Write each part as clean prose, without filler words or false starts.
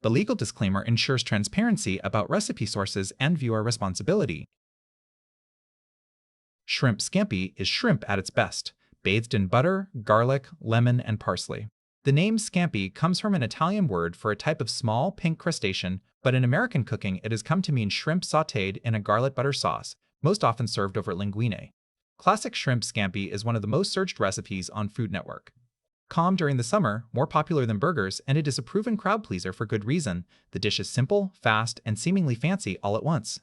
The legal disclaimer ensures transparency about recipe sources and viewer responsibility. Shrimp scampi is shrimp at its best, bathed in butter, garlic, lemon, and parsley. The name scampi comes from an Italian word for a type of small, pink crustacean, but in American cooking it has come to mean shrimp sautéed in a garlic butter sauce, most often served over linguine. Classic shrimp scampi is one of the most searched recipes on Food Network. Calm during the summer, more popular than burgers, and it is a proven crowd pleaser for good reason. The dish is simple, fast, and seemingly fancy all at once.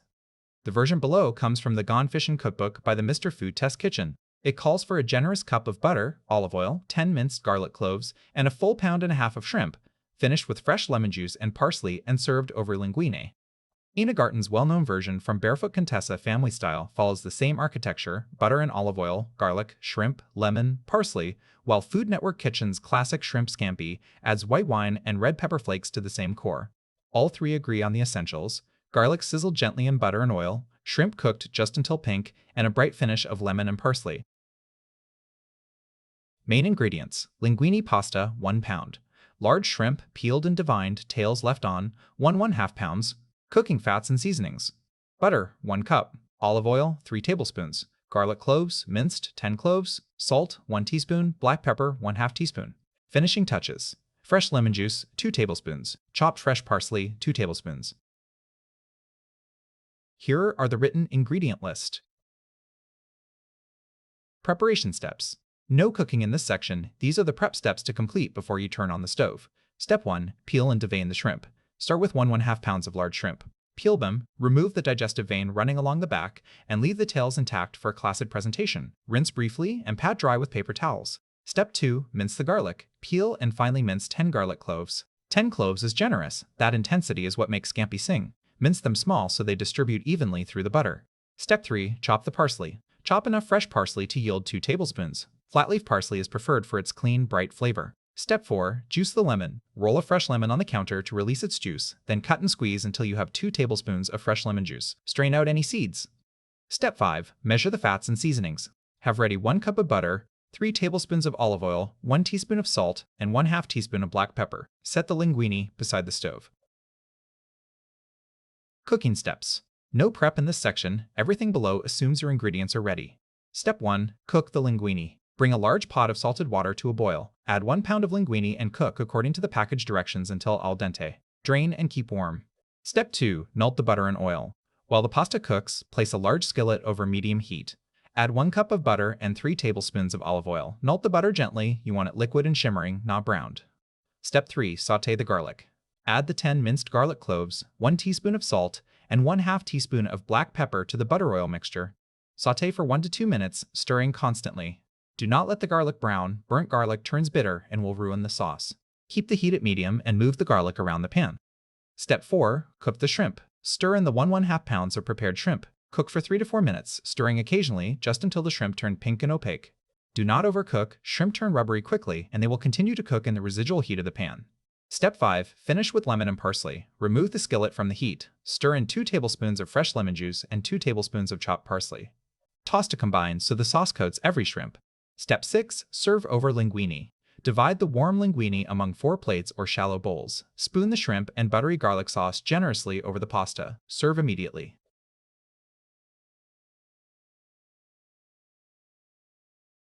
The version below comes from the Gone Fishin cookbook by the Mr. Food Test Kitchen. It calls for a generous cup of butter, olive oil, 10 minced garlic cloves, and a full pound and a half of shrimp, finished with fresh lemon juice and parsley and served over linguine. Garten's well-known version from Barefoot Contessa Family Style follows the same architecture: butter and olive oil, garlic, shrimp, lemon, parsley, while Food Network Kitchen's classic shrimp scampi adds white wine and red pepper flakes to the same core. All three agree on the essentials: garlic sizzled gently in butter and oil, shrimp cooked just until pink, and a bright finish of lemon and parsley. Main ingredients: linguine pasta, 1 pound. Large shrimp, peeled and divined, tails left on, 1½ pounds. Cooking fats and seasonings: butter, 1 cup. Olive oil, 3 tablespoons. Garlic cloves, minced, 10 cloves. Salt, 1 teaspoon. Black pepper, 1/2 teaspoon. Finishing touches: fresh lemon juice, 2 tablespoons. Chopped fresh parsley, 2 tablespoons. Here are the written ingredient list. Preparation steps. No cooking in this section. These are the prep steps to complete before you turn on the stove. Step 1. Peel and devein the shrimp. Start with 1½ pounds of large shrimp. Peel them, remove the digestive vein running along the back, and leave the tails intact for a classic presentation. Rinse briefly and pat dry with paper towels. Step 2. Mince the garlic. Peel and finely mince 10 garlic cloves. 10 cloves is generous. That intensity is what makes scampi sing. Mince them small so they distribute evenly through the butter. Step 3. Chop the parsley. Chop enough fresh parsley to yield 2 tablespoons. Flat-leaf parsley is preferred for its clean, bright flavor. Step 4. Juice the lemon. Roll a fresh lemon on the counter to release its juice, then cut and squeeze until you have 2 tablespoons of fresh lemon juice. Strain out any seeds. Step 5. Measure the fats and seasonings. Have ready 1 cup of butter, 3 tablespoons of olive oil, 1 teaspoon of salt, and 1/2 teaspoon of black pepper. Set the linguine beside the stove. Cooking steps. No prep in this section. Everything below assumes your ingredients are ready. Step 1. Cook the linguine. Bring a large pot of salted water to a boil. Add 1 pound of linguine and cook according to the package directions until al dente. Drain and keep warm. Step 2. Melt the butter and oil. While the pasta cooks, place a large skillet over medium heat. Add 1 cup of butter and 3 tablespoons of olive oil. Melt the butter gently. You want it liquid and shimmering, not browned. Step 3. Sauté the garlic. Add the 10 minced garlic cloves, 1 teaspoon of salt, and 1/2 teaspoon of black pepper to the butter oil mixture. Sauté for 1 to 2 minutes, stirring constantly. Do not let the garlic brown. Burnt garlic turns bitter and will ruin the sauce. Keep the heat at medium and move the garlic around the pan. Step 4. Cook the shrimp. Stir in the 1½ pounds of prepared shrimp. Cook for 3 to 4 minutes, stirring occasionally just until the shrimp turn pink and opaque. Do not overcook. Shrimp turn rubbery quickly and they will continue to cook in the residual heat of the pan. Step 5. Finish with lemon and parsley. Remove the skillet from the heat. Stir in 2 tablespoons of fresh lemon juice and 2 tablespoons of chopped parsley. Toss to combine so the sauce coats every shrimp. Step 6. Serve over linguine. Divide the warm linguine among 4 plates or shallow bowls. Spoon the shrimp and buttery garlic sauce generously over the pasta. Serve immediately.